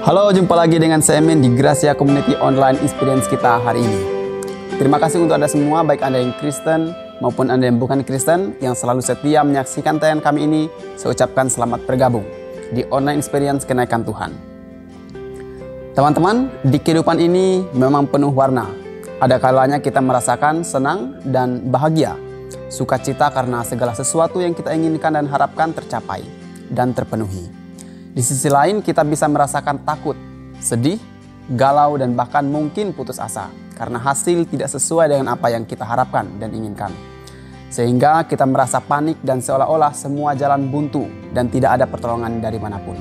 Halo, jumpa lagi dengan saya Men di Gracia Community Online Experience kita hari ini. Terima kasih untuk Anda semua, baik Anda yang Kristen maupun Anda yang bukan Kristen, yang selalu setia menyaksikan tayangan kami ini. Saya ucapkan selamat bergabung di Online Experience Kenaikan Tuhan. Teman-teman, di kehidupan ini memang penuh warna. Ada kalanya kita merasakan senang dan bahagia, sukacita karena segala sesuatu yang kita inginkan dan harapkan tercapai dan terpenuhi. Di sisi lain kita bisa merasakan takut, sedih, galau, dan bahkan mungkin putus asa karena hasil tidak sesuai dengan apa yang kita harapkan dan inginkan. Sehingga kita merasa panik dan seolah-olah semua jalan buntu dan tidak ada pertolongan dari manapun.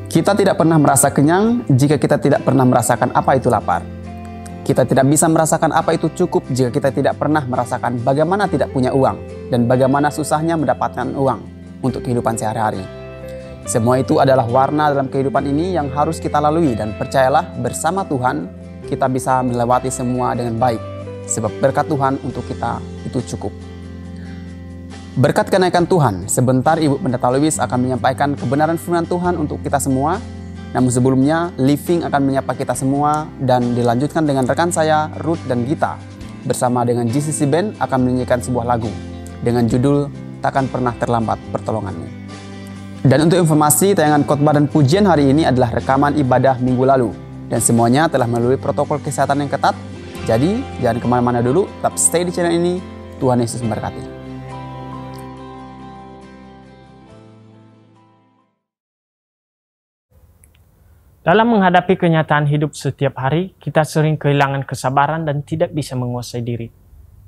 Kita tidak pernah merasa kenyang jika kita tidak pernah merasakan apa itu lapar. Kita tidak bisa merasakan apa itu cukup jika kita tidak pernah merasakan bagaimana tidak punya uang dan bagaimana susahnya mendapatkan uang untuk kehidupan sehari-hari. Semua itu adalah warna dalam kehidupan ini yang harus kita lalui, dan percayalah bersama Tuhan kita bisa melewati semua dengan baik, sebab berkat Tuhan untuk kita itu cukup. Berkat kenaikan Tuhan, sebentar Ibu Pendeta Lewis akan menyampaikan kebenaran firman Tuhan untuk kita semua. Namun sebelumnya, Living akan menyapa kita semua dan dilanjutkan dengan rekan saya, Ruth dan Gita, bersama dengan GCC Band akan menyanyikan sebuah lagu dengan judul Takkan Pernah Terlambat Pertolonganmu. Dan untuk informasi, tayangan khotbah dan pujian hari ini adalah rekaman ibadah minggu lalu. Dan semuanya telah melalui protokol kesehatan yang ketat. Jadi, jangan kemana-mana dulu, tetap stay di channel ini. Tuhan Yesus memberkati. Dalam menghadapi kenyataan hidup setiap hari, kita sering kehilangan kesabaran dan tidak bisa menguasai diri.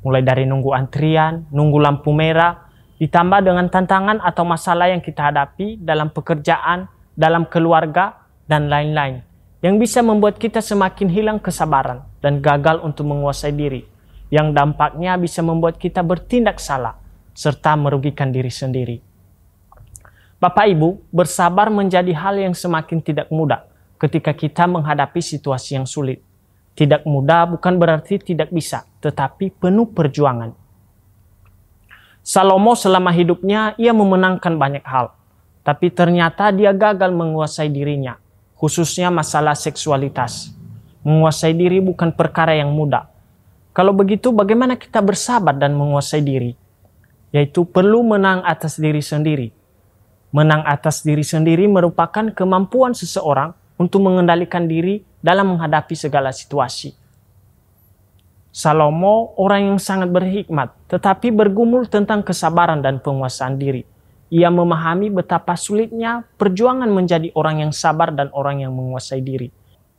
Mulai dari nunggu antrian, nunggu lampu merah, ditambah dengan tantangan atau masalah yang kita hadapi dalam pekerjaan, dalam keluarga, dan lain-lain, yang bisa membuat kita semakin hilang kesabaran dan gagal untuk menguasai diri, yang dampaknya bisa membuat kita bertindak salah, serta merugikan diri sendiri. Bapak Ibu, bersabar menjadi hal yang semakin tidak mudah ketika kita menghadapi situasi yang sulit. Tidak mudah bukan berarti tidak bisa, tetapi penuh perjuangan. Salomo selama hidupnya ia memenangkan banyak hal, tapi ternyata dia gagal menguasai dirinya, khususnya masalah seksualitas. Menguasai diri bukan perkara yang mudah. Kalau begitu bagaimana kita bersabar dan menguasai diri? Yaitu perlu menang atas diri sendiri. Menang atas diri sendiri merupakan kemampuan seseorang untuk mengendalikan diri dalam menghadapi segala situasi. Salomo orang yang sangat berhikmat, tetapi bergumul tentang kesabaran dan penguasaan diri. Ia memahami betapa sulitnya perjuangan menjadi orang yang sabar dan orang yang menguasai diri.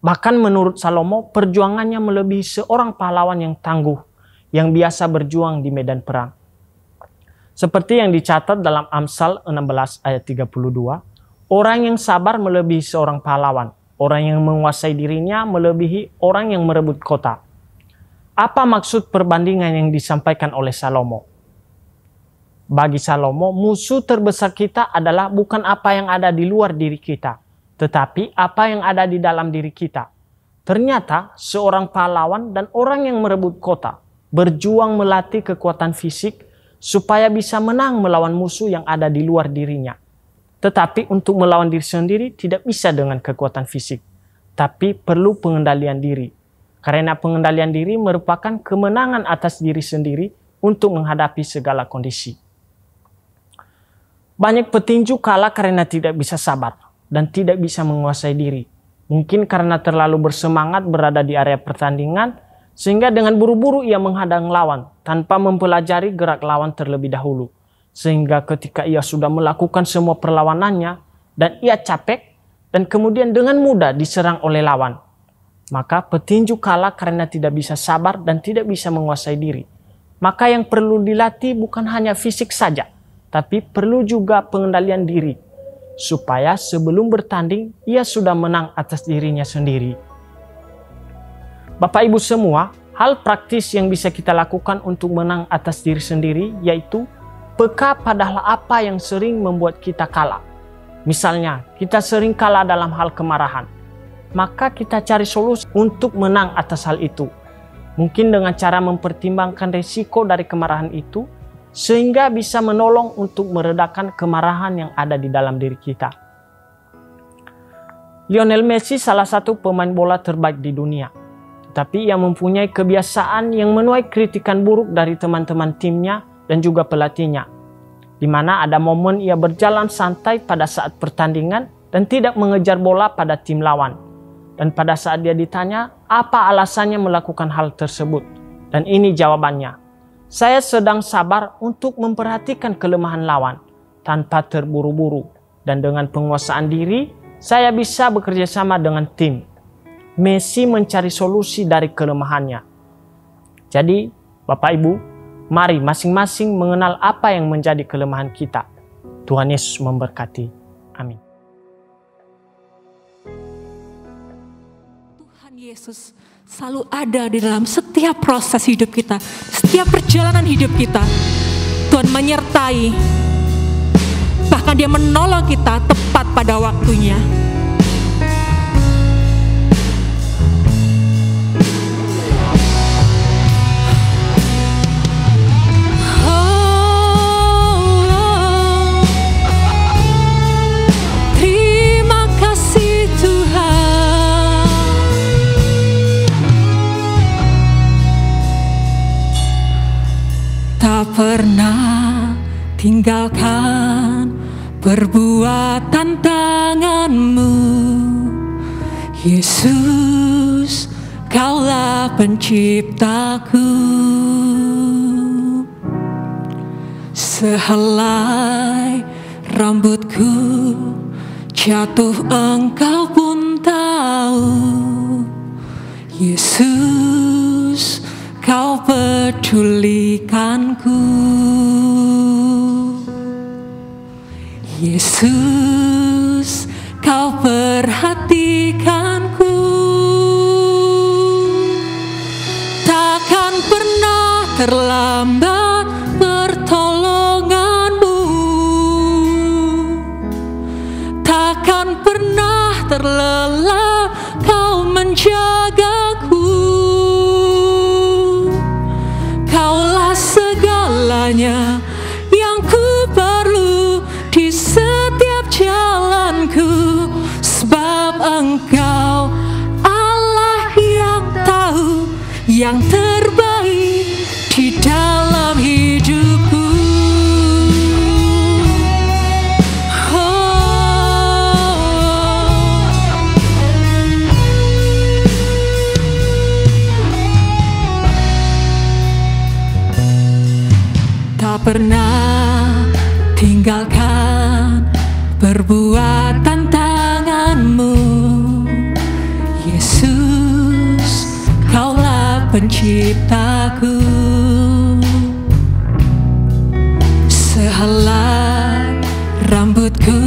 Bahkan menurut Salomo, perjuangannya melebihi seorang pahlawan yang tangguh, yang biasa berjuang di medan perang. Seperti yang dicatat dalam Amsal 16 ayat 32, orang yang sabar melebihi seorang pahlawan, orang yang menguasai dirinya melebihi orang yang merebut kota. Apa maksud perbandingan yang disampaikan oleh Salomo? Bagi Salomo, musuh terbesar kita adalah bukan apa yang ada di luar diri kita, tetapi apa yang ada di dalam diri kita. Ternyata seorang pahlawan dan orang yang merebut kota berjuang melatih kekuatan fisik supaya bisa menang melawan musuh yang ada di luar dirinya. Tetapi untuk melawan diri sendiri tidak bisa dengan kekuatan fisik, tapi perlu pengendalian diri. Karena pengendalian diri merupakan kemenangan atas diri sendiri untuk menghadapi segala kondisi. Banyak petinju kalah karena tidak bisa sabar dan tidak bisa menguasai diri. Mungkin karena terlalu bersemangat berada di area pertandingan, sehingga dengan buru-buru ia menghadang lawan tanpa mempelajari gerak lawan terlebih dahulu. Sehingga ketika ia sudah melakukan semua perlawanannya dan ia capek dan kemudian dengan mudah diserang oleh lawan, maka petinju kalah karena tidak bisa sabar dan tidak bisa menguasai diri. Maka yang perlu dilatih bukan hanya fisik saja, tapi perlu juga pengendalian diri, supaya sebelum bertanding ia sudah menang atas dirinya sendiri. Bapak Ibu semua, hal praktis yang bisa kita lakukan untuk menang atas diri sendiri yaitu peka pada apa yang sering membuat kita kalah. Misalnya, kita sering kalah dalam hal kemarahan. Maka kita cari solusi untuk menang atas hal itu. Mungkin dengan cara mempertimbangkan risiko dari kemarahan itu, sehingga bisa menolong untuk meredakan kemarahan yang ada di dalam diri kita. Lionel Messi salah satu pemain bola terbaik di dunia. Tetapi ia mempunyai kebiasaan yang menuai kritikan buruk dari teman-teman timnya dan juga pelatihnya. Di mana ada momen ia berjalan santai pada saat pertandingan dan tidak mengejar bola pada tim lawan. Dan pada saat dia ditanya apa alasannya melakukan hal tersebut. Dan ini jawabannya. Saya sedang sabar untuk memperhatikan kelemahan lawan tanpa terburu-buru. Dan dengan penguasaan diri, saya bisa bekerja sama dengan tim. Messi mencari solusi dari kelemahannya. Jadi, Bapak Ibu, mari masing-masing mengenal apa yang menjadi kelemahan kita. Tuhan Yesus memberkati. Amin. Tuhan Yesus selalu ada di dalam setiap proses hidup kita, setiap perjalanan hidup kita. Tuhan menyertai, bahkan Dia menolong kita tepat pada waktunya. Tak pernah tinggalkan perbuatan tangan-Mu, Yesus, Kaulah penciptaku. Sehelai rambutku jatuh, Engkau pun tahu, Yesus, Kau pedulikanku. Yesus, Kau perhatikanku. Takkan pernah terlambat pertolongan-Mu, takkan pernah terlelap Kau menjagaku. Segalanya yang ku perlu di setiap jalanku, sebab Engkau Allah yang tahu yang terbaik di dalam hidupku. Tak pernah tinggalkan perbuatan tangan-Mu, Yesus, Kaulah penciptaku. Sehelai rambutku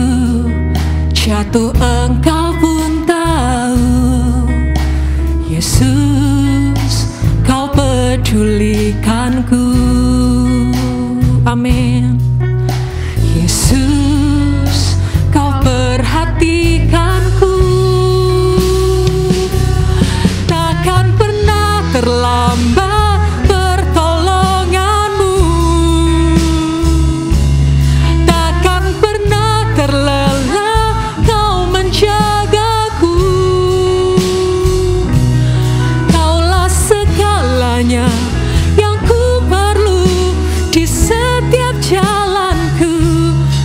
jatuh, Engkau pun tahu, Yesus, Kau pedulikanku. Amin. Yesus, Kau perhatikanku. Takkan pernah terlambat pertolongan-Mu, takkan pernah terlelap Kau menjagaku. Kaulah segalanya yang ku perlu di setiap jalanku,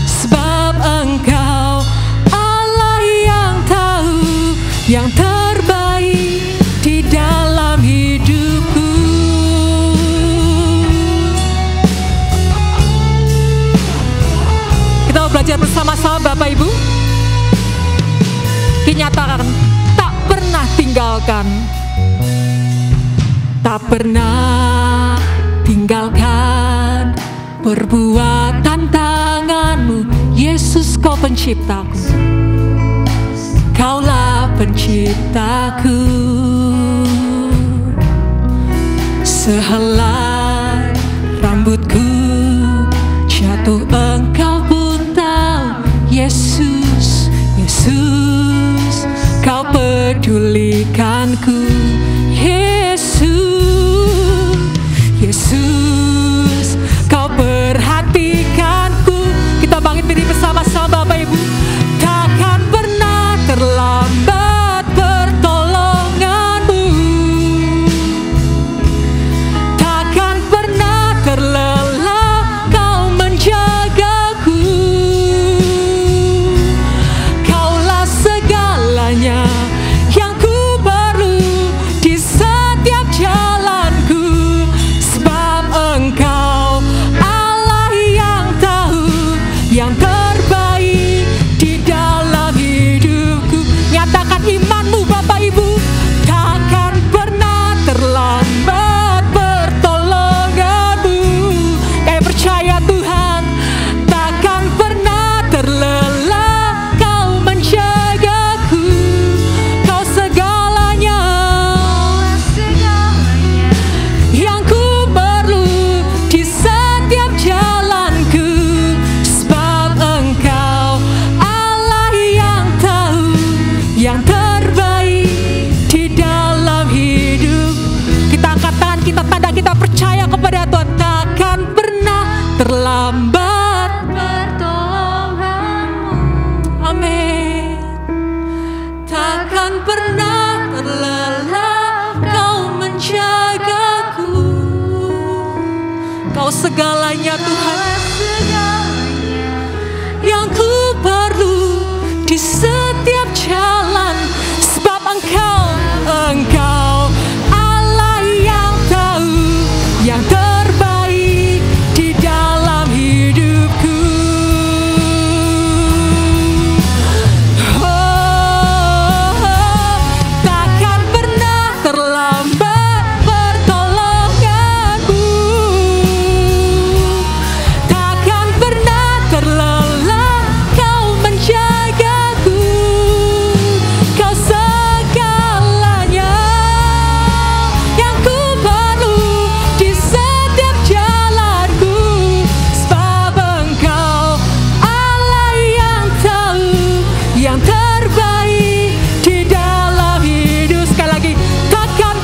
sebab Engkau Allah yang tahu yang terbaik di dalam hidupku. Kita mau belajar bersama-sama Bapak Ibu. Dinyatakan tak pernah tinggalkan, tak pernah tinggalkan perbuatan tangan-Mu, Yesus, Kau penciptaku. Kaulah penciptaku. Sehelai rambutku jatuh, Engkau pun tahu, Yesus, Yesus, Kau pedulikanku. Yesus, Yesus, Kau perhatikanku. Kita bangkit berdiri bersama-sama Bapak Ibu. Takkan pernah terlambat segalanya Tuhan. Yang ku perlu di setiap jalan, sebab Engkau Allah yang tahu yang terbaik di dalam hidupku. Takkan pernah terlambat pertolonganmu, takkan pernah terlelah Kau menjagaku. Kau segalanya yang ku perlu di setiap jalanku, sebab Engkau Allah yang tahu yang terbaik di dalam hidup. Sekali lagi, takkan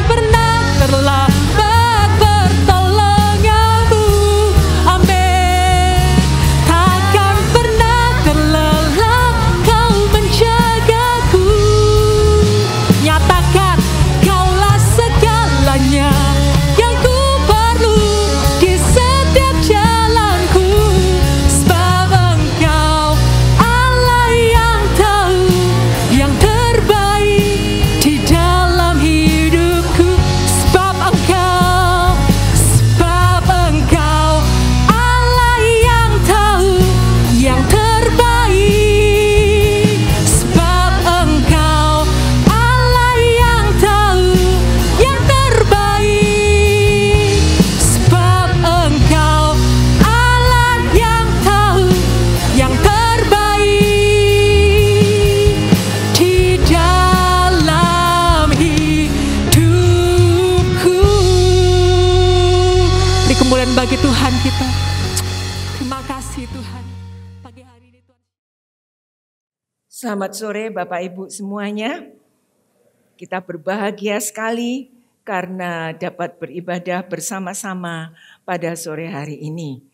pernah terlambat pertolonganmu. Amin. Takkan pernah terlelah Kau menjagaku. Nyatakan, Kaulah segalanya yang ku perlu di setiap jalanku, sebab Engkau Allah yang tahu yang terbaik di dalam hidupku. Sebab Engkau Allah yang tahu yang terbaik. Sebab Engkau Allah yang tahu yang terbaik. Sebab Engkau Allah yang tahu yang terbaik di dalam hidupku. Beri kemuliaan bagi Tuhan kita. Terima kasih Tuhan. Pagi hari ini Tuhan. Selamat sore Bapak Ibu semuanya. Kita berbahagia sekali karena dapat beribadah bersama-sama pada sore hari ini.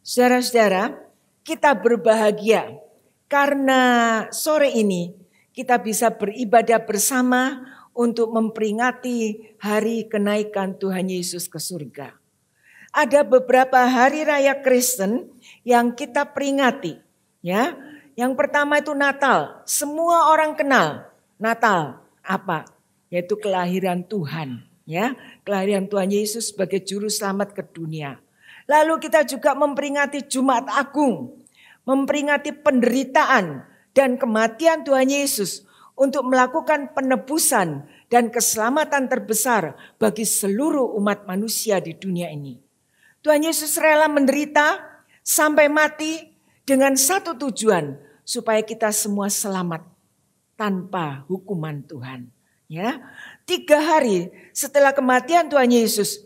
Saudara-saudara, kita berbahagia karena sore ini kita bisa beribadah bersama untuk memperingati hari kenaikan Tuhan Yesus ke surga. Ada beberapa hari raya Kristen yang kita peringati, ya. Yang pertama itu Natal. Semua orang kenal Natal apa? Yaitu kelahiran Tuhan, ya. Kelahiran Tuhan Yesus sebagai juru selamat ke dunia. Lalu kita juga memperingati Jumat Agung, memperingati penderitaan dan kematian Tuhan Yesus untuk melakukan penebusan dan keselamatan terbesar bagi seluruh umat manusia di dunia ini. Tuhan Yesus rela menderita sampai mati dengan satu tujuan, supaya kita semua selamat tanpa hukuman Tuhan. Ya, 3 hari setelah kematian Tuhan Yesus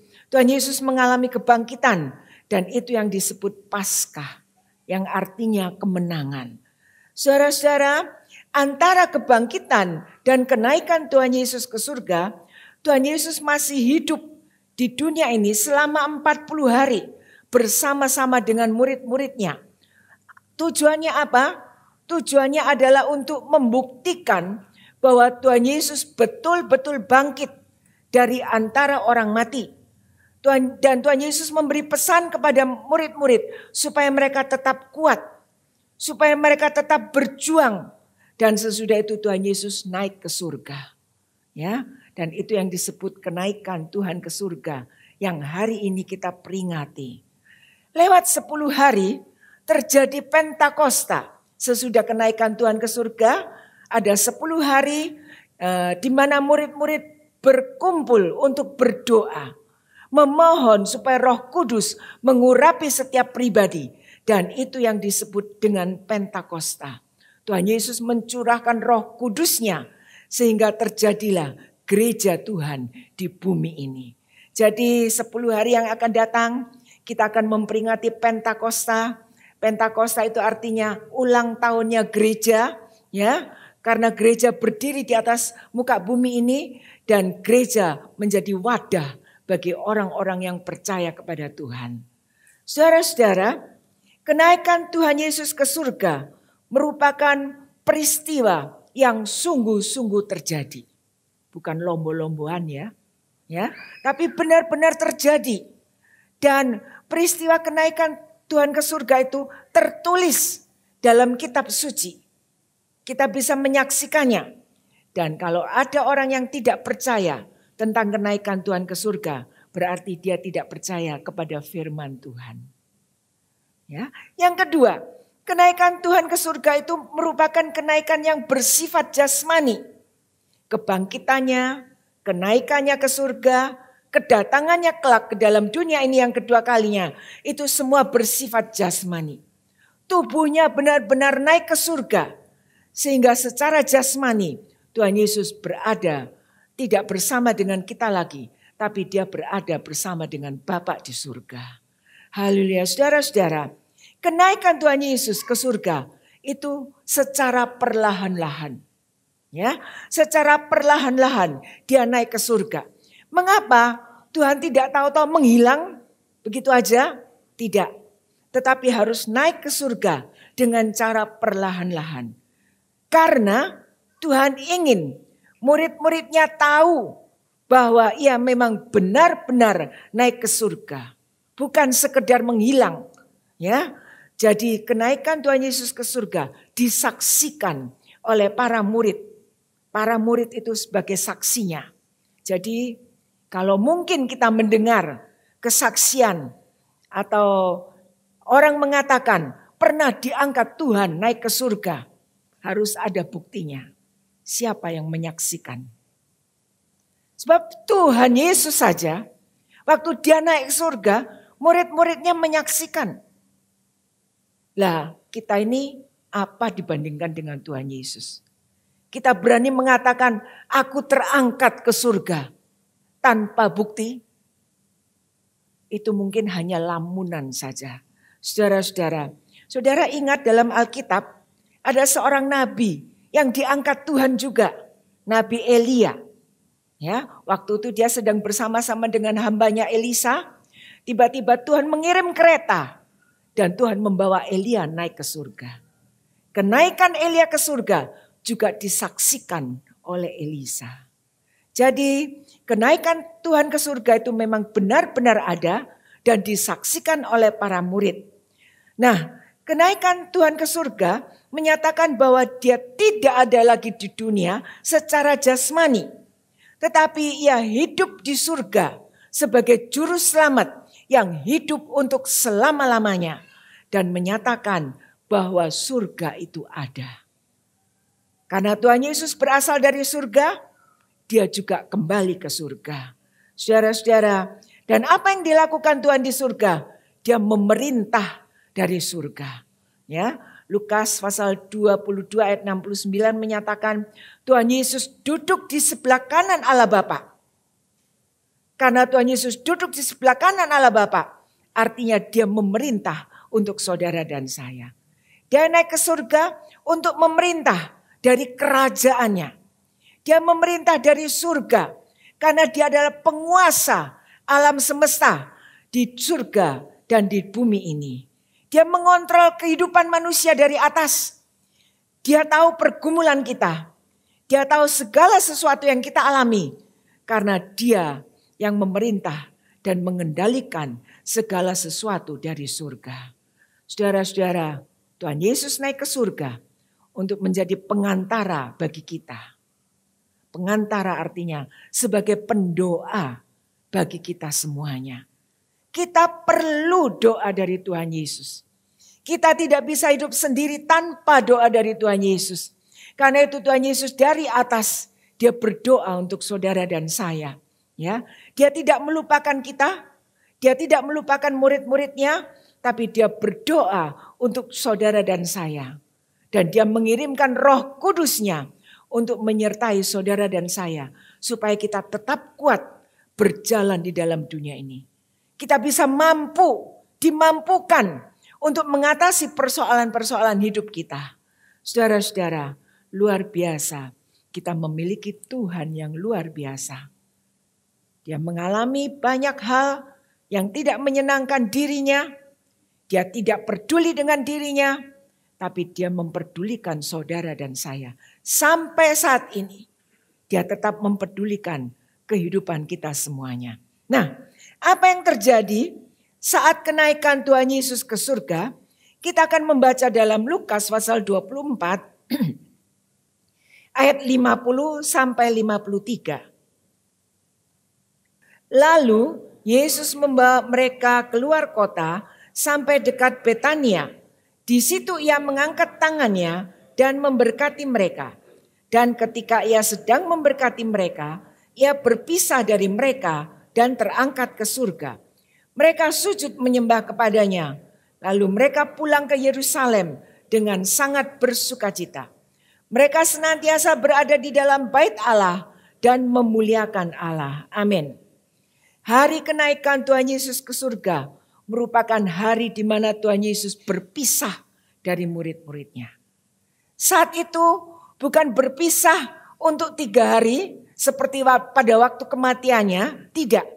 mengalami kebangkitan, dan itu yang disebut Paskah, yang artinya kemenangan. Saudara-saudara, antara kebangkitan dan kenaikan Tuhan Yesus ke surga, Tuhan Yesus masih hidup di dunia ini selama 40 hari bersama-sama dengan murid-muridnya. Tujuannya apa? Tujuannya adalah untuk membuktikan bahwa Tuhan Yesus betul-betul bangkit dari antara orang mati. Dan Tuhan Yesus memberi pesan kepada murid-murid supaya mereka tetap kuat, supaya mereka tetap berjuang. Dan sesudah itu Tuhan Yesus naik ke surga. Ya, dan itu yang disebut kenaikan Tuhan ke surga yang hari ini kita peringati. Lewat 10 hari terjadi Pentakosta. Sesudah kenaikan Tuhan ke surga, ada 10 hari di mana murid-murid berkumpul untuk berdoa, memohon supaya Roh Kudus mengurapi setiap pribadi, dan itu yang disebut dengan Pentakosta. Tuhan Yesus mencurahkan Roh Kudus-Nya sehingga terjadilah gereja Tuhan di bumi ini. Jadi 10 hari yang akan datang kita akan memperingati Pentakosta. Pentakosta itu artinya ulang tahunnya gereja, ya. Karena gereja berdiri di atas muka bumi ini dan gereja menjadi wadah bagi orang-orang yang percaya kepada Tuhan. Saudara-saudara, kenaikan Tuhan Yesus ke surga merupakan peristiwa yang sungguh-sungguh terjadi. Bukan lombo-lomboan ya. Ya, tapi benar-benar terjadi. Dan peristiwa kenaikan Tuhan ke surga itu tertulis dalam kitab suci. Kita bisa menyaksikannya. Dan kalau ada orang yang tidak percaya tentang kenaikan Tuhan ke surga, berarti dia tidak percaya kepada firman Tuhan. Ya, yang kedua, kenaikan Tuhan ke surga itu merupakan kenaikan yang bersifat jasmani. Kebangkitannya, kenaikannya ke surga, kedatangannya kelak ke dalam dunia ini yang kedua kalinya, itu semua bersifat jasmani. Tubuhnya benar-benar naik ke surga, sehingga secara jasmani Tuhan Yesus berada tidak bersama dengan kita lagi, tapi dia berada bersama dengan Bapa di surga. Haleluya, saudara-saudara, kenaikan Tuhan Yesus ke surga itu secara perlahan-lahan. Ya, secara perlahan-lahan dia naik ke surga. Mengapa Tuhan tidak tahu-tahu menghilang begitu aja? Tidak. Tetapi harus naik ke surga dengan cara perlahan-lahan. Karena Tuhan ingin murid-muridnya tahu bahwa ia memang benar-benar naik ke surga. Bukan sekedar menghilang. Ya, jadi kenaikan Tuhan Yesus ke surga disaksikan oleh para murid. Para murid itu sebagai saksinya. Jadi kalau mungkin kita mendengar kesaksian atau orang mengatakan pernah diangkat Tuhan naik ke surga, harus ada buktinya. Siapa yang menyaksikan? Sebab Tuhan Yesus saja waktu dia naik ke surga, murid-muridnya menyaksikan. Lah, kita ini apa dibandingkan dengan Tuhan Yesus? Kita berani mengatakan, aku terangkat ke surga tanpa bukti. Itu mungkin hanya lamunan saja. Saudara-saudara, saudara ingat dalam Alkitab, ada seorang nabi yang diangkat Tuhan juga. Nabi Elia. Ya, waktu itu dia sedang bersama-sama dengan hambanya Elisa. Tiba-tiba Tuhan mengirim kereta. Dan Tuhan membawa Elia naik ke surga. Kenaikan Elia ke surga juga disaksikan oleh Elisa. Jadi kenaikan Tuhan ke surga itu memang benar-benar ada dan disaksikan oleh para murid. Nah, kenaikan Tuhan ke surga menyatakan bahwa dia tidak ada lagi di dunia secara jasmani. Tetapi ia hidup di surga sebagai juru selamat yang hidup untuk selama-lamanya. Dan menyatakan bahwa surga itu ada. Karena Tuhan Yesus berasal dari surga, dia juga kembali ke surga. Saudara-saudara, dan apa yang dilakukan Tuhan di surga? Dia memerintah dari surga. Ya, Lukas pasal 22 ayat 69 menyatakan Tuhan Yesus duduk di sebelah kanan Allah Bapa. Karena Tuhan Yesus duduk di sebelah kanan Allah Bapa, artinya dia memerintah untuk saudara dan saya. Dia naik ke surga untuk memerintah dari kerajaannya. Dia memerintah dari surga karena dia adalah penguasa alam semesta di surga dan di bumi ini. Dia mengontrol kehidupan manusia dari atas. Dia tahu pergumulan kita. Dia tahu segala sesuatu yang kita alami karena dia yang memerintah dan mengendalikan segala sesuatu dari surga. Saudara-saudara, Tuhan Yesus naik ke surga untuk menjadi pengantara bagi kita. Pengantara artinya sebagai pendoa bagi kita semuanya. Kita perlu doa dari Tuhan Yesus. Kita tidak bisa hidup sendiri tanpa doa dari Tuhan Yesus. Karena itu Tuhan Yesus dari atas, dia berdoa untuk saudara dan saya. Ya, dia tidak melupakan kita, dia tidak melupakan murid-muridnya, tapi dia berdoa untuk saudara dan saya. Dan dia mengirimkan Roh Kudusnya untuk menyertai saudara dan saya. Supaya kita tetap kuat berjalan di dalam dunia ini. Kita bisa dimampukan untuk mengatasi persoalan-persoalan hidup kita. Saudara-saudara, luar biasa. Kita memiliki Tuhan yang luar biasa. Dia mengalami banyak hal yang tidak menyenangkan dirinya. Dia tidak peduli dengan dirinya, tapi dia memperdulikan saudara dan saya. Sampai saat ini, dia tetap mempedulikan kehidupan kita semuanya. Nah, apa yang terjadi saat kenaikan Tuhan Yesus ke surga? Kita akan membaca dalam Lukas pasal 24 ayat 50 sampai 53. Lalu Yesus membawa mereka keluar kota sampai dekat Betania. Di situ ia mengangkat tangannya dan memberkati mereka. Dan ketika ia sedang memberkati mereka, ia berpisah dari mereka dan terangkat ke surga. Mereka sujud menyembah kepadanya. Lalu mereka pulang ke Yerusalem dengan sangat bersukacita. Mereka senantiasa berada di dalam bait Allah dan memuliakan Allah. Amin. Hari kenaikan Tuhan Yesus ke surga merupakan hari di mana Tuhan Yesus berpisah dari murid-muridnya. Saat itu bukan berpisah untuk 3 hari seperti pada waktu kematiannya, tidak.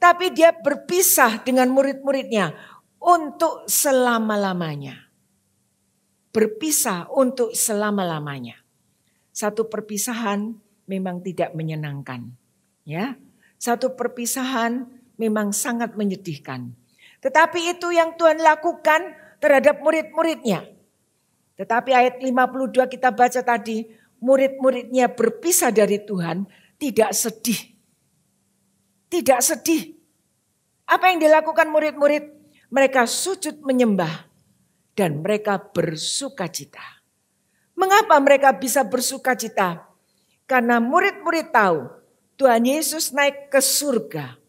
Tapi dia berpisah dengan murid-muridnya untuk selama-lamanya. Berpisah untuk selama-lamanya. Satu perpisahan memang tidak menyenangkan, ya. Satu perpisahan memang sangat menyedihkan. Tetapi itu yang Tuhan lakukan terhadap murid-muridnya. Tetapi ayat 52 kita baca tadi, murid-muridnya berpisah dari Tuhan tidak sedih. Tidak sedih. Apa yang dilakukan murid-murid? Mereka sujud menyembah dan mereka bersukacita. Mengapa mereka bisa bersukacita? Karena murid-murid tahu Tuhan Yesus naik ke surga.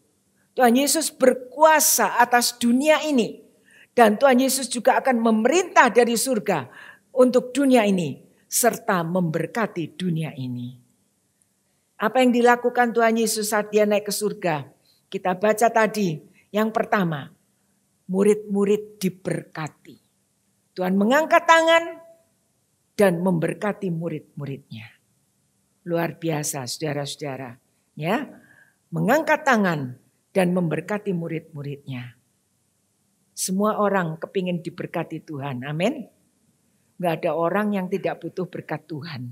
Tuhan Yesus berkuasa atas dunia ini. Dan Tuhan Yesus juga akan memerintah dari surga untuk dunia ini. Serta memberkati dunia ini. Apa yang dilakukan Tuhan Yesus saat dia naik ke surga? Kita baca tadi. Yang pertama, murid-murid diberkati. Tuhan mengangkat tangan dan memberkati murid-muridnya. Luar biasa saudara-saudara. Ya, mengangkat tangan dan memberkati murid-muridnya. Semua orang kepingin diberkati Tuhan. Amin. Gak ada orang yang tidak butuh berkat Tuhan.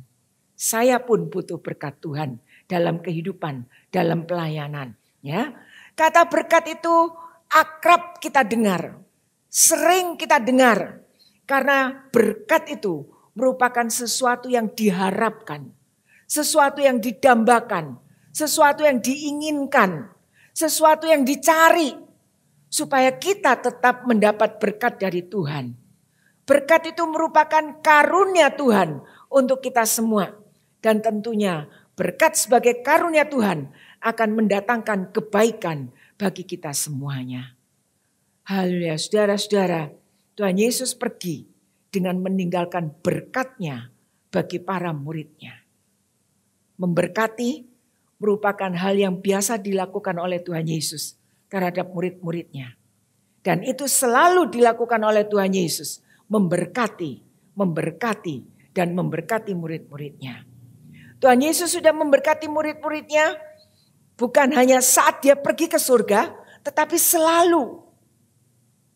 Saya pun butuh berkat Tuhan dalam kehidupan, dalam pelayanan. Ya, kata berkat itu akrab kita dengar. Sering kita dengar. Karena berkat itu merupakan sesuatu yang diharapkan. Sesuatu yang didambakan. Sesuatu yang diinginkan, sesuatu yang dicari supaya kita tetap mendapat berkat dari Tuhan. Berkat itu merupakan karunia Tuhan untuk kita semua. Dan tentunya berkat sebagai karunia Tuhan akan mendatangkan kebaikan bagi kita semuanya. Haleluya, saudara-saudara, Tuhan Yesus pergi dengan meninggalkan berkatnya bagi para muridnya. Memberkati merupakan hal yang biasa dilakukan oleh Tuhan Yesus terhadap murid-muridnya. Dan itu selalu dilakukan oleh Tuhan Yesus. Memberkati, dan memberkati murid-muridnya. Tuhan Yesus sudah memberkati murid-muridnya bukan hanya saat dia pergi ke surga, tetapi selalu.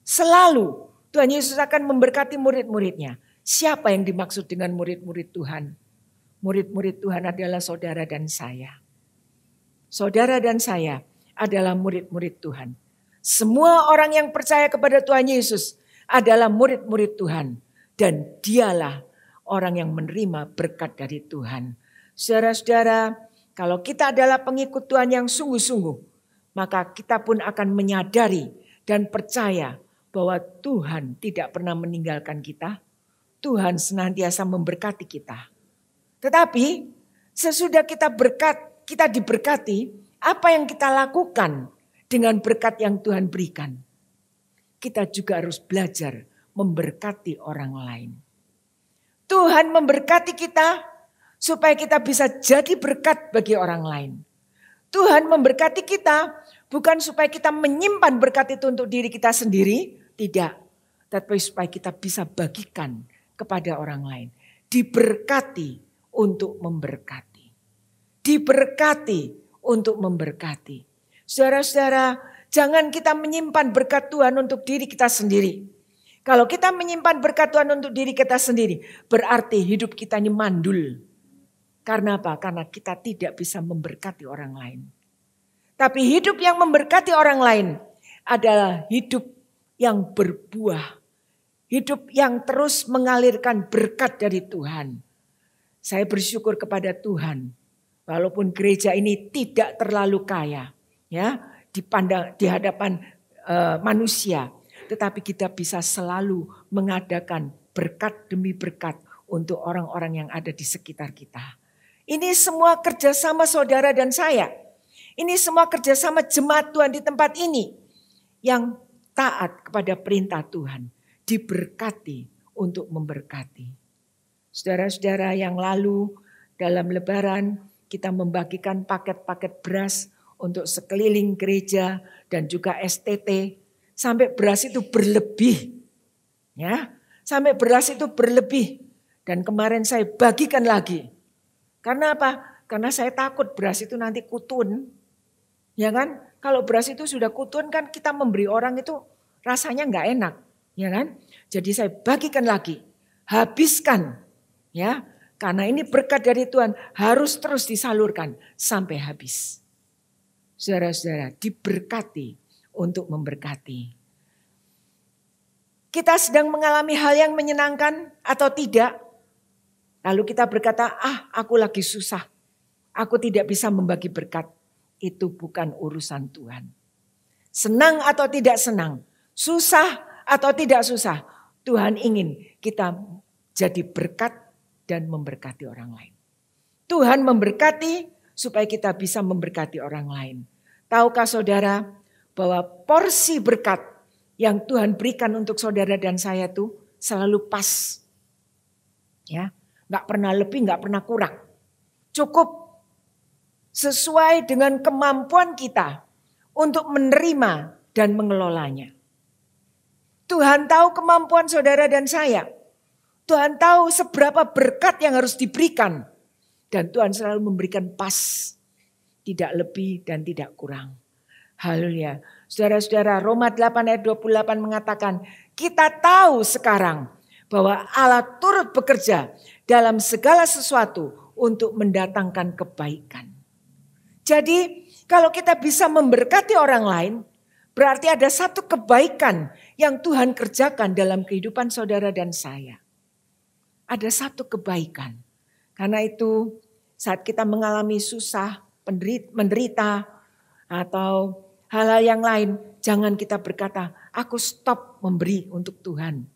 Selalu Tuhan Yesus akan memberkati murid-muridnya. Siapa yang dimaksud dengan murid-murid Tuhan? Murid-murid Tuhan adalah saudara dan saya. Saudara dan saya adalah murid-murid Tuhan. Semua orang yang percaya kepada Tuhan Yesus adalah murid-murid Tuhan. Dan dialah orang yang menerima berkat dari Tuhan. Saudara-saudara, kalau kita adalah pengikut Tuhan yang sungguh-sungguh, maka kita pun akan menyadari dan percaya bahwa Tuhan tidak pernah meninggalkan kita. Tuhan senantiasa memberkati kita. Tetapi sesudah kita diberkati, apa yang kita lakukan dengan berkat yang Tuhan berikan? Kita juga harus belajar memberkati orang lain. Tuhan memberkati kita supaya kita bisa jadi berkat bagi orang lain. Tuhan memberkati kita bukan supaya kita menyimpan berkat itu untuk diri kita sendiri, tidak. Tapi supaya kita bisa bagikan kepada orang lain. Diberkati untuk memberkati. Diberkati untuk memberkati. Saudara-saudara, jangan kita menyimpan berkat Tuhan untuk diri kita sendiri. Kalau kita menyimpan berkat Tuhan untuk diri kita sendiri, berarti hidup kita ini mandul. Karena apa? Karena kita tidak bisa memberkati orang lain. Tapi hidup yang memberkati orang lain adalah hidup yang berbuah. Hidup yang terus mengalirkan berkat dari Tuhan. Saya bersyukur kepada Tuhan. Walaupun gereja ini tidak terlalu kaya, ya, di hadapan manusia, tetapi kita bisa selalu mengadakan berkat demi berkat untuk orang-orang yang ada di sekitar kita. Ini semua kerjasama saudara dan saya. Ini semua kerjasama jemaat Tuhan di tempat ini yang taat kepada perintah Tuhan, diberkati untuk memberkati. Saudara-saudara, yang lalu dalam Lebaran kita membagikan paket-paket beras untuk sekeliling gereja dan juga STT. Sampai beras itu berlebih. Ya, sampai beras itu berlebih. Dan kemarin saya bagikan lagi. Karena apa? Karena saya takut beras itu nanti kutun. Ya kan? Kalau beras itu sudah kutun kan kita memberi orang itu rasanya nggak enak. Ya kan? Jadi saya bagikan lagi. Habiskan. Ya. Karena ini berkat dari Tuhan harus terus disalurkan sampai habis. Saudara-saudara, diberkati untuk memberkati. Kita sedang mengalami hal yang menyenangkan atau tidak? Lalu kita berkata, aku lagi susah. Aku tidak bisa membagi berkat. Itu bukan urusan Tuhan. Senang atau tidak senang, susah atau tidak susah, Tuhan ingin kita jadi berkat dan memberkati orang lain. Tuhan memberkati supaya kita bisa memberkati orang lain. Tahukah saudara bahwa porsi berkat yang Tuhan berikan untuk saudara dan saya itu selalu pas. Ya, nggak pernah lebih, nggak pernah kurang. Cukup sesuai dengan kemampuan kita untuk menerima dan mengelolanya. Tuhan tahu kemampuan saudara dan saya. Tuhan tahu seberapa berkat yang harus diberikan. Dan Tuhan selalu memberikan pas. Tidak lebih dan tidak kurang. Haleluya. Saudara-saudara, Roma 8 ayat 28 mengatakan, kita tahu sekarang bahwa Allah turut bekerja dalam segala sesuatu untuk mendatangkan kebaikan. Jadi kalau kita bisa memberkati orang lain, berarti ada satu kebaikan yang Tuhan kerjakan dalam kehidupan saudara dan saya. Ada satu kebaikan. Karena itu saat kita mengalami susah, menderita, atau hal-hal yang lain, jangan kita berkata, aku stop memberi untuk Tuhan.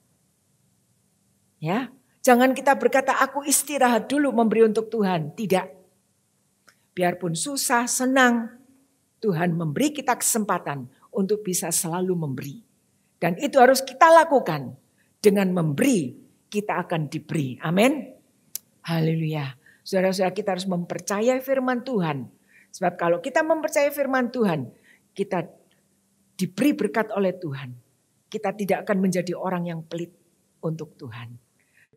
Ya, jangan kita berkata, aku istirahat dulu memberi untuk Tuhan. Tidak. Biarpun susah, senang, Tuhan memberi kita kesempatan untuk bisa selalu memberi. Dan itu harus kita lakukan. Dengan memberi, kita akan diberi. Amin. Haleluya. Saudara-saudara, kita harus mempercayai firman Tuhan. Sebab kalau kita mempercayai firman Tuhan, kita diberi berkat oleh Tuhan. Kita tidak akan menjadi orang yang pelit untuk Tuhan.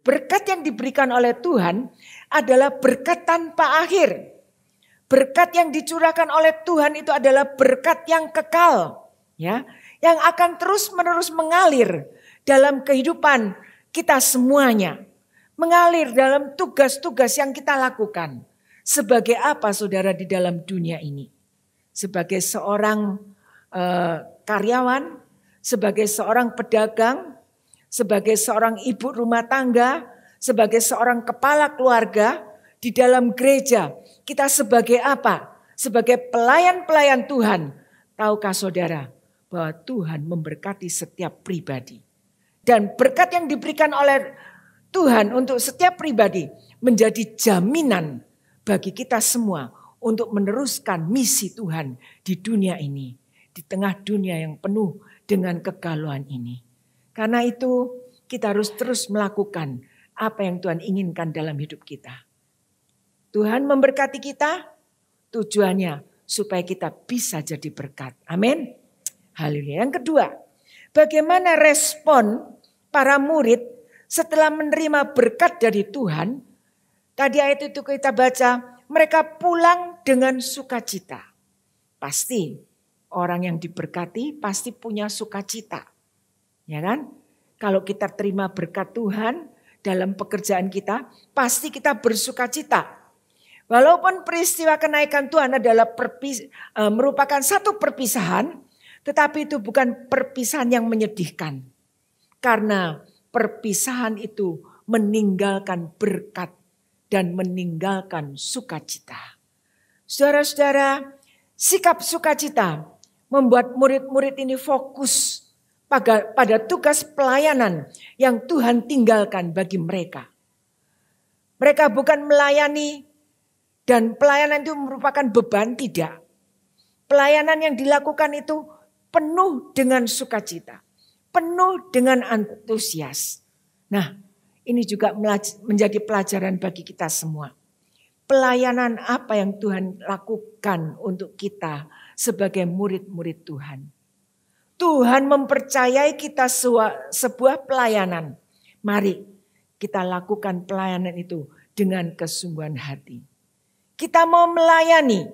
Berkat yang diberikan oleh Tuhan adalah berkat tanpa akhir. Berkat yang dicurahkan oleh Tuhan itu adalah berkat yang kekal. Ya, yang akan terus-menerus mengalir dalam kehidupan kita semuanya. Mengalir dalam tugas-tugas yang kita lakukan. Sebagai apa saudara di dalam dunia ini? Sebagai seorang karyawan, sebagai seorang pedagang, sebagai seorang ibu rumah tangga, sebagai seorang kepala keluarga, di dalam gereja. Kita sebagai apa? Sebagai pelayan-pelayan Tuhan. Tahukah saudara bahwa Tuhan memberkati setiap pribadi. Dan berkat yang diberikan oleh Tuhan untuk setiap pribadi menjadi jaminan bagi kita semua untuk meneruskan misi Tuhan di dunia ini. Di tengah dunia yang penuh dengan kegalauan ini. Karena itu kita harus terus melakukan apa yang Tuhan inginkan dalam hidup kita. Tuhan memberkati kita, tujuannya supaya kita bisa jadi berkat. Amin. Haleluya. Yang kedua, bagaimana respon para murid setelah menerima berkat dari Tuhan? Tadi ayat itu kita baca, mereka pulang dengan sukacita. Pasti orang yang diberkati pasti punya sukacita. Ya kan? Kalau kita terima berkat Tuhan dalam pekerjaan kita, pasti kita bersukacita. Walaupun peristiwa kenaikan Tuhan adalah merupakan satu perpisahan, tetapi itu bukan perpisahan yang menyedihkan. Karena perpisahan itu meninggalkan berkat dan meninggalkan sukacita. Saudara-saudara, sikap sukacita membuat murid-murid ini fokus pada tugas pelayanan yang Tuhan tinggalkan bagi mereka. Mereka bukan melayani dan pelayanan itu merupakan beban, tidak. Pelayanan yang dilakukan itu penuh dengan sukacita, penuh dengan antusias. Nah, ini juga menjadi pelajaran bagi kita semua. Pelayanan apa yang Tuhan lakukan untuk kita sebagai murid-murid Tuhan. Tuhan mempercayai kita sebuah pelayanan. Mari kita lakukan pelayanan itu dengan kesungguhan hati. Kita mau melayani,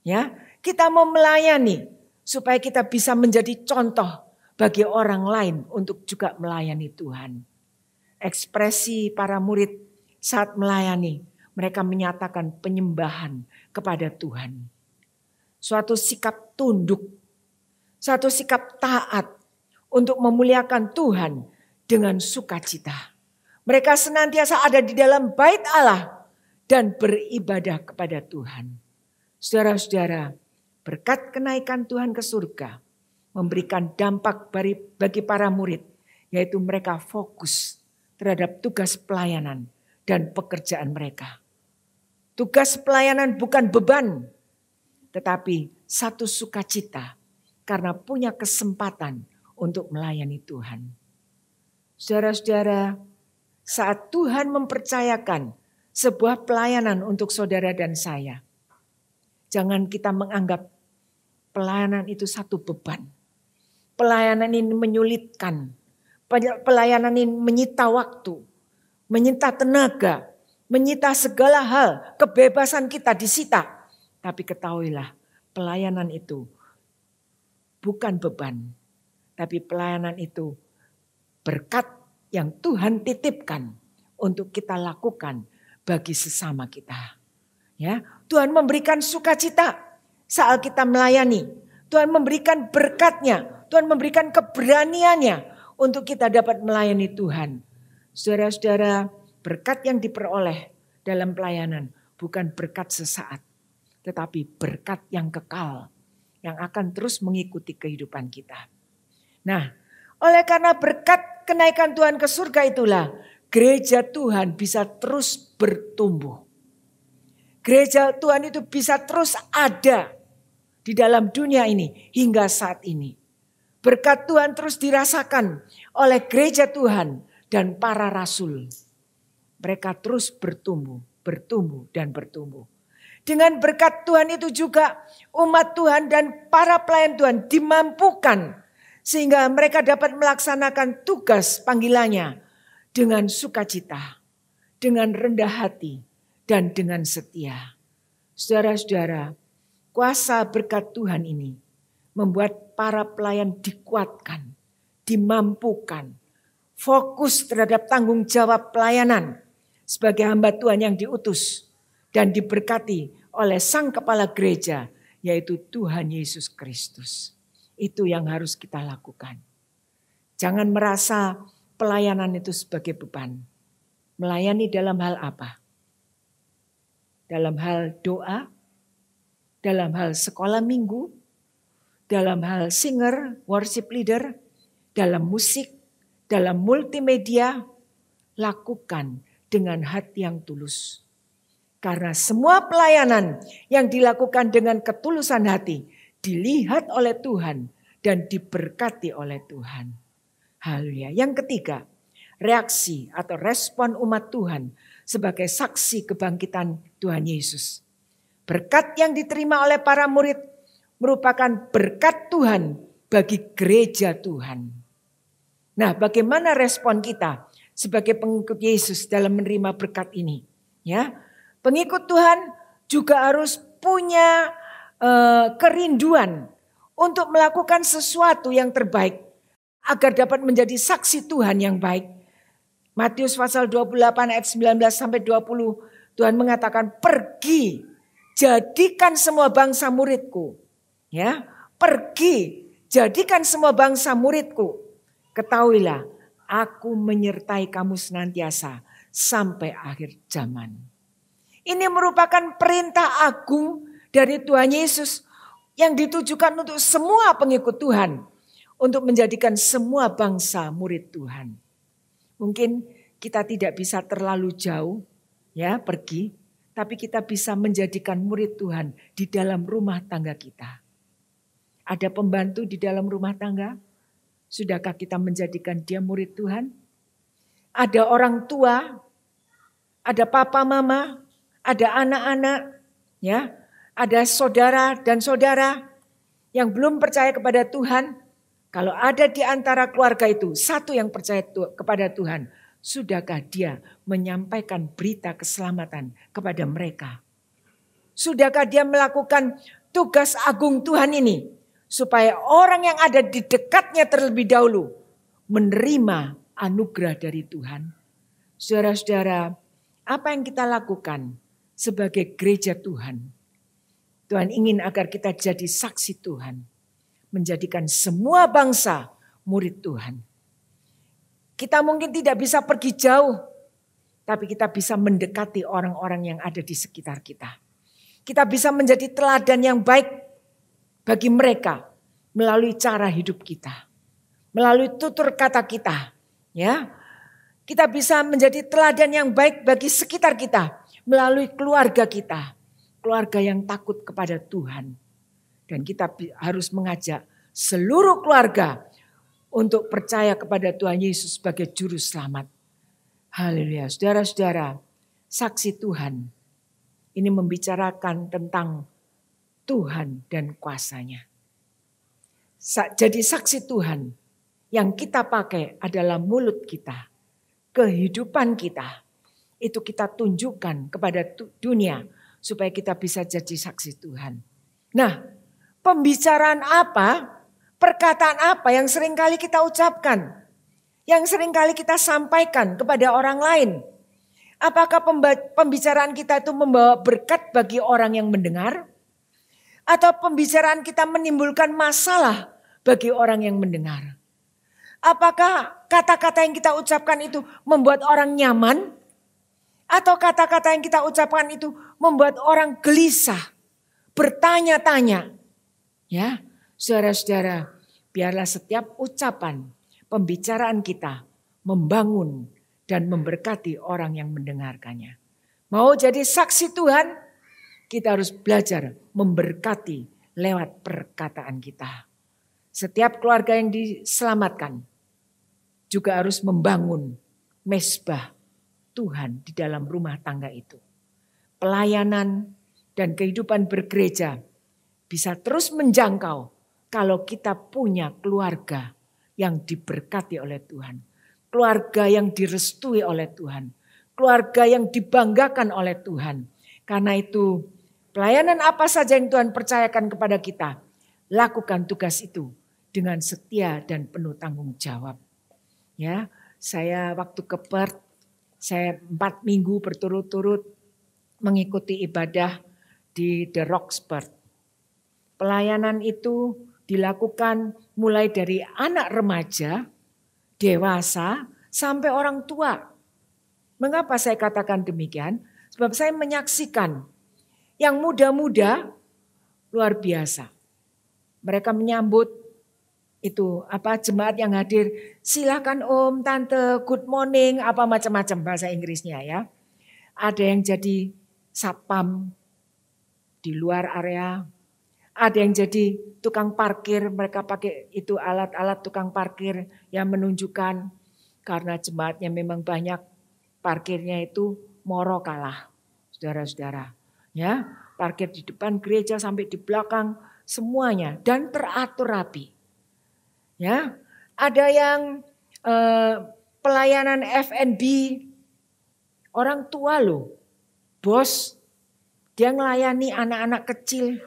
ya. Kita mau melayani supaya kita bisa menjadi contoh bagi orang lain untuk juga melayani Tuhan. Ekspresi para murid saat melayani, mereka menyatakan penyembahan kepada Tuhan. Suatu sikap tunduk, suatu sikap taat untuk memuliakan Tuhan dengan sukacita. Mereka senantiasa ada di dalam bait Allah dan beribadah kepada Tuhan. Saudara-saudara, berkat kenaikan Tuhan ke surga memberikan dampak bagi para murid, yaitu mereka fokus terhadap tugas pelayanan dan pekerjaan mereka. Tugas pelayanan bukan beban, tetapi satu sukacita karena punya kesempatan untuk melayani Tuhan. Saudara-saudara, saat Tuhan mempercayakan sebuah pelayanan untuk saudara dan saya, jangan kita menganggap pelayanan itu satu beban. Pelayanan ini menyulitkan. Pelayanan ini menyita waktu, menyita tenaga, menyita segala hal. Kebebasan kita disita. Tapi ketahuilah, pelayanan itu bukan beban. Tapi pelayanan itu berkat yang Tuhan titipkan untuk kita lakukan bagi sesama kita. Ya, Tuhan memberikan sukacita saat kita melayani. Tuhan memberikan berkat-Nya, Tuhan memberikan keberaniannya untuk kita dapat melayani Tuhan. Saudara-saudara, berkat yang diperoleh dalam pelayanan bukan berkat sesaat, tetapi berkat yang kekal yang akan terus mengikuti kehidupan kita. Nah, oleh karena berkat kenaikan Tuhan ke surga itulah gereja Tuhan bisa terus bertumbuh. Gereja Tuhan itu bisa terus ada di dalam dunia ini hingga saat ini. Berkat Tuhan terus dirasakan oleh gereja Tuhan dan para rasul. Mereka terus bertumbuh, dan bertumbuh. Dengan berkat Tuhan itu juga umat Tuhan dan para pelayan Tuhan dimampukan sehingga mereka dapat melaksanakan tugas panggilannya dengan sukacita, dengan rendah hati, dan dengan setia. Saudara-saudara, kuasa berkat Tuhan ini membuat para pelayan dikuatkan, dimampukan, fokus terhadap tanggung jawab pelayanan sebagai hamba Tuhan yang diutus dan diberkati oleh Sang Kepala Gereja, yaitu Tuhan Yesus Kristus. Itu yang harus kita lakukan. Jangan merasa pelayanan itu sebagai beban. Melayani dalam hal apa? Dalam hal doa, dalam hal sekolah minggu, dalam hal singer, worship leader, dalam musik, dalam multimedia, lakukan dengan hati yang tulus. Karena semua pelayanan yang dilakukan dengan ketulusan hati dilihat oleh Tuhan dan diberkati oleh Tuhan. Haleluya. Yang ketiga, reaksi atau respon umat Tuhan sebagai saksi kebangkitan Tuhan Yesus. Berkat yang diterima oleh para murid merupakan berkat Tuhan bagi gereja Tuhan. Nah, bagaimana respon kita sebagai pengikut Yesus dalam menerima berkat ini? Ya, pengikut Tuhan juga harus punya kerinduan untuk melakukan sesuatu yang terbaik agar dapat menjadi saksi Tuhan yang baik. Matius pasal 28 ayat 19 sampai 20 Tuhan mengatakan, pergi, jadikan semua bangsa muridku. Ya, pergi, jadikan semua bangsa muridku. Ketahuilah, aku menyertai kamu senantiasa sampai akhir zaman. Ini merupakan perintah agung dari Tuhan Yesus yang ditujukan untuk semua pengikut Tuhan, untuk menjadikan semua bangsa murid Tuhan. Mungkin kita tidak bisa terlalu jauh ya pergi, tapi kita bisa menjadikan murid Tuhan di dalam rumah tangga kita. Ada pembantu di dalam rumah tangga? Sudahkah kita menjadikan dia murid Tuhan? Ada orang tua, ada papa mama, ada anak-anak, ya, ada saudara dan saudara yang belum percaya kepada Tuhan. Kalau ada di antara keluarga itu satu yang percaya kepada Tuhan, sudahkah dia menyampaikan berita keselamatan kepada mereka? Sudahkah dia melakukan tugas agung Tuhan ini supaya orang yang ada di dekatnya terlebih dahulu menerima anugerah dari Tuhan? Saudara-saudara, apa yang kita lakukan sebagai gereja Tuhan? Tuhan ingin agar kita jadi saksi Tuhan, menjadikan semua bangsa murid Tuhan. Kita mungkin tidak bisa pergi jauh, tapi kita bisa mendekati orang-orang yang ada di sekitar kita. Kita bisa menjadi teladan yang baik bagi mereka melalui cara hidup kita, melalui tutur kata kita, ya. Kita bisa menjadi teladan yang baik bagi sekitar kita melalui keluarga kita, keluarga yang takut kepada Tuhan. Dan kita harus mengajak seluruh keluarga untuk percaya kepada Tuhan Yesus sebagai juru selamat. Haleluya. Saudara-saudara, saksi Tuhan ini membicarakan tentang Tuhan dan kuasanya. Jadi saksi Tuhan yang kita pakai adalah mulut kita, kehidupan kita. Itu kita tunjukkan kepada dunia supaya kita bisa jadi saksi Tuhan. Nah, pembicaraan apa, perkataan apa yang seringkali kita ucapkan, yang seringkali kita sampaikan kepada orang lain? Apakah pembicaraan kita itu membawa berkat bagi orang yang mendengar? Atau pembicaraan kita menimbulkan masalah bagi orang yang mendengar? Apakah kata-kata yang kita ucapkan itu membuat orang nyaman? Atau kata-kata yang kita ucapkan itu membuat orang gelisah, bertanya-tanya? Ya, saudara-saudara, biarlah setiap ucapan, pembicaraan kita membangun dan memberkati orang yang mendengarkannya. Mau jadi saksi Tuhan, kita harus belajar memberkati lewat perkataan kita. Setiap keluarga yang diselamatkan juga harus membangun mezbah Tuhan di dalam rumah tangga itu. Pelayanan dan kehidupan bergereja bisa terus menjangkau kalau kita punya keluarga yang diberkati oleh Tuhan. Keluarga yang direstui oleh Tuhan. Keluarga yang dibanggakan oleh Tuhan. Karena itu pelayanan apa saja yang Tuhan percayakan kepada kita, lakukan tugas itu dengan setia dan penuh tanggung jawab. Ya, saya waktu ke Perth, saya 4 minggu berturut-turut mengikuti ibadah di The Rocks Perth. Pelayanan itu dilakukan mulai dari anak remaja, dewasa, sampai orang tua. Mengapa saya katakan demikian? Sebab saya menyaksikan yang muda-muda luar biasa. Mereka menyambut itu jemaat yang hadir, silakan om, tante, good morning, apa macam-macam bahasa Inggrisnya ya. Ada yang jadi satpam di luar area, ada yang jadi tukang parkir, mereka pakai itu alat-alat tukang parkir yang menunjukkan karena jemaatnya memang banyak, parkirnya itu moro kalah, saudara-saudara. Ya, parkir di depan gereja sampai di belakang semuanya dan teratur rapi. Ya, ada yang pelayanan F&B, orang tua loh, bos, dia ngelayani anak-anak kecil.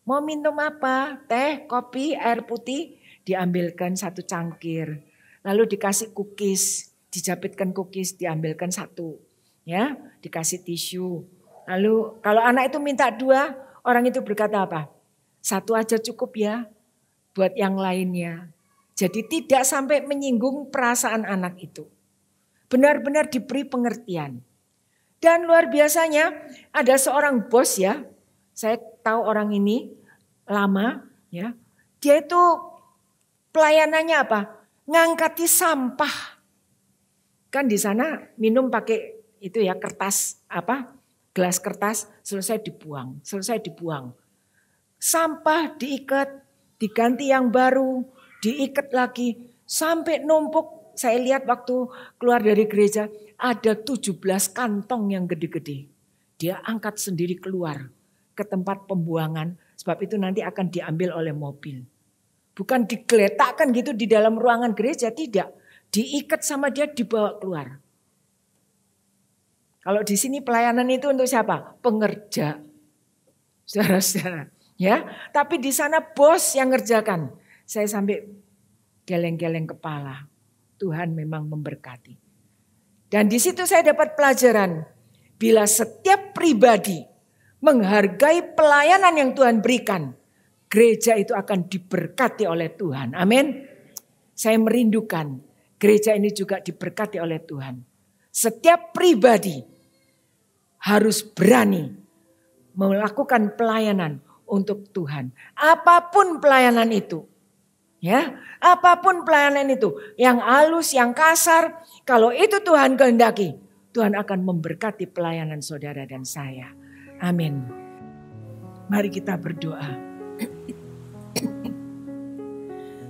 Mau minum apa? Teh, kopi, air putih, diambilkan 1 cangkir. Lalu dikasih cookies, dijapitkan cookies, diambilkan 1. ya, dikasih tisu. Lalu kalau anak itu minta 2, orang itu berkata apa? 1 aja cukup ya buat yang lainnya. Jadi tidak sampai menyinggung perasaan anak itu. Benar-benar diberi pengertian. Dan luar biasanya ada seorang bos ya. Saya tahu orang ini lama ya. Dia itu pelayanannya apa? Ngangkati sampah. Kan di sana minum pakai itu ya kertas apa? Gelas kertas selesai dibuang, Sampah diikat, diganti yang baru, diikat lagi sampai numpuk. Saya lihat waktu keluar dari gereja ada 17 kantong yang gede-gede. Dia angkat sendiri keluar ke tempat pembuangan sebab itu nanti akan diambil oleh mobil. Bukan digeletakkan gitu di dalam ruangan gereja, tidak. Diikat sama dia dibawa keluar. Kalau di sini pelayanan itu untuk siapa? Pengerja. Saudara-saudara, ya. Tapi di sana bos yang ngerjakan. Saya sampai geleng-geleng kepala. Tuhan memang memberkati. Dan di situ saya dapat pelajaran. Bila setiap pribadi menghargai pelayanan yang Tuhan berikan, gereja itu akan diberkati oleh Tuhan. Amin. Saya merindukan gereja ini juga diberkati oleh Tuhan. Setiap pribadi harus berani melakukan pelayanan untuk Tuhan. Apapun pelayanan itu. Ya, apapun pelayanan itu, yang halus, yang kasar, kalau itu Tuhan kehendaki, Tuhan akan memberkati pelayanan saudara dan saya. Amin. Mari kita berdoa.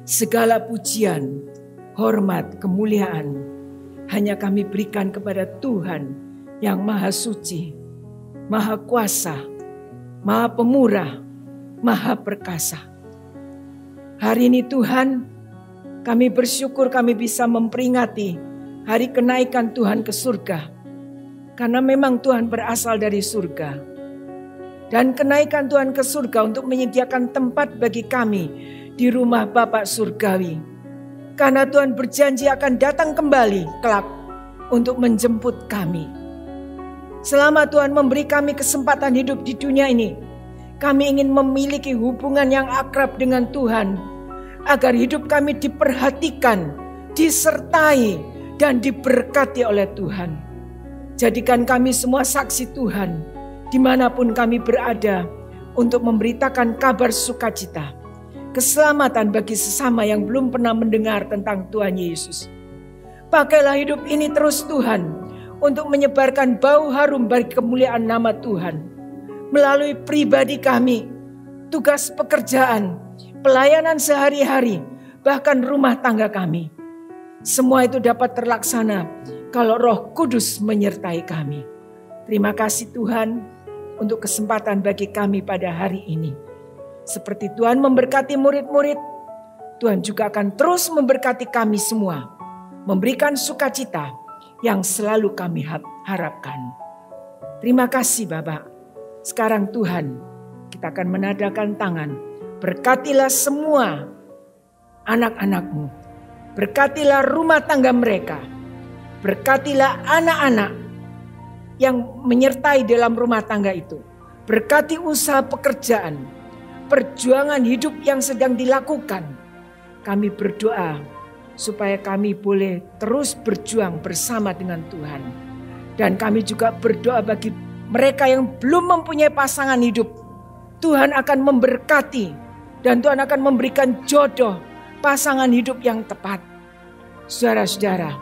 Segala pujian, hormat, kemuliaan hanya kami berikan kepada Tuhan yang maha suci, maha kuasa, maha pemurah, maha perkasa. Hari ini Tuhan, kami bersyukur kami bisa memperingati hari kenaikan Tuhan ke surga. Karena memang Tuhan berasal dari surga. Dan kenaikan Tuhan ke surga untuk menyediakan tempat bagi kami di rumah Bapa Surgawi. Karena Tuhan berjanji akan datang kembali kelak untuk menjemput kami. Selama Tuhan memberi kami kesempatan hidup di dunia ini, kami ingin memiliki hubungan yang akrab dengan Tuhan, agar hidup kami diperhatikan, disertai, dan diberkati oleh Tuhan. Jadikan kami semua saksi Tuhan, dimanapun kami berada, untuk memberitakan kabar sukacita, keselamatan bagi sesama yang belum pernah mendengar tentang Tuhan Yesus. Pakailah hidup ini terus Tuhan, untuk menyebarkan bau harum bagi kemuliaan nama Tuhan. Melalui pribadi kami, tugas pekerjaan, pelayanan sehari-hari, bahkan rumah tangga kami. Semua itu dapat terlaksana kalau Roh Kudus menyertai kami. Terima kasih Tuhan untuk kesempatan bagi kami pada hari ini. Seperti Tuhan memberkati murid-murid, Tuhan juga akan terus memberkati kami semua. Memberikan sukacita yang selalu kami harapkan. Terima kasih Bapak. Sekarang Tuhan, kita akan menadahkan tangan. Berkatilah semua anak-anak-Mu. Berkatilah rumah tangga mereka. Berkatilah anak-anak yang menyertai dalam rumah tangga itu. Berkati usaha pekerjaan, perjuangan hidup yang sedang dilakukan. Kami berdoa supaya kami boleh terus berjuang bersama dengan Tuhan. Dan kami juga berdoa bagi mereka yang belum mempunyai pasangan hidup. Tuhan akan memberkati dan Tuhan akan memberikan jodoh pasangan hidup yang tepat. Saudara-saudara,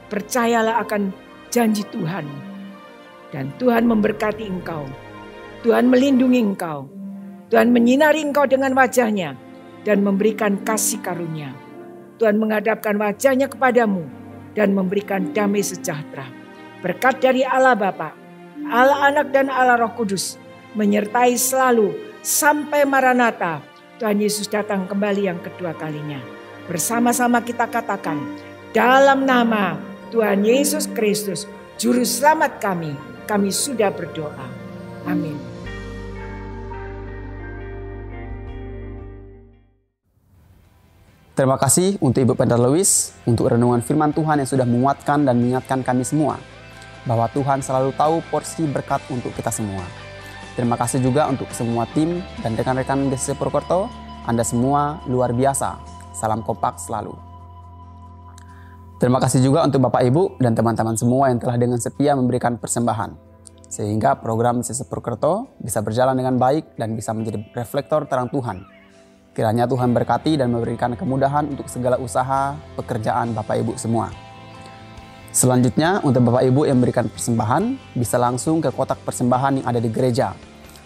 percayalah akan janji Tuhan. Dan Tuhan memberkati engkau. Tuhan melindungi engkau. Tuhan menyinari engkau dengan wajah-Nya dan memberikan kasih karunia. Tuhan menghadapkan wajah-Nya kepadamu dan memberikan damai sejahtera. Berkat dari Allah Bapa, Allah Anak dan Allah Roh Kudus menyertai selalu sampai Maranatha. Tuhan Yesus datang kembali yang kedua kalinya. Bersama-sama kita katakan, dalam nama Tuhan Yesus Kristus, Juru Selamat kami sudah berdoa. Amin. Terima kasih untuk Ibu Pendeta Lewis untuk renungan firman Tuhan yang sudah menguatkan dan mengingatkan kami semua bahwa Tuhan selalu tahu porsi berkat untuk kita semua. Terima kasih juga untuk semua tim dan rekan-rekan GCC Purwokerto. Anda semua luar biasa. Salam kompak selalu. Terima kasih juga untuk Bapak Ibu dan teman-teman semua yang telah dengan setia memberikan persembahan, sehingga program GCC Purwokerto bisa berjalan dengan baik dan bisa menjadi reflektor terang Tuhan. Kiranya Tuhan berkati dan memberikan kemudahan untuk segala usaha pekerjaan Bapak Ibu semua. Selanjutnya, untuk Bapak Ibu yang memberikan persembahan, bisa langsung ke kotak persembahan yang ada di gereja.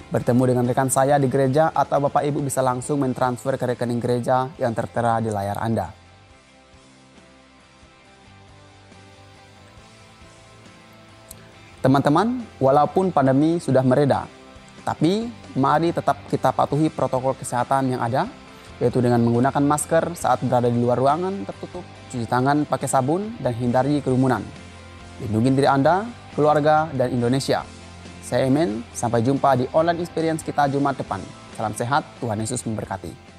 Bertemu dengan rekan saya di gereja, atau Bapak Ibu bisa langsung mentransfer ke rekening gereja yang tertera di layar Anda. Teman-teman, walaupun pandemi sudah mereda, tapi mari tetap kita patuhi protokol kesehatan yang ada, yaitu dengan menggunakan masker saat berada di luar ruangan tertutup, cuci tangan pakai sabun, dan hindari kerumunan. Lindungi diri Anda, keluarga, dan Indonesia. Saya Emen, sampai jumpa di online experience kita Jumat depan. Salam sehat, Tuhan Yesus memberkati.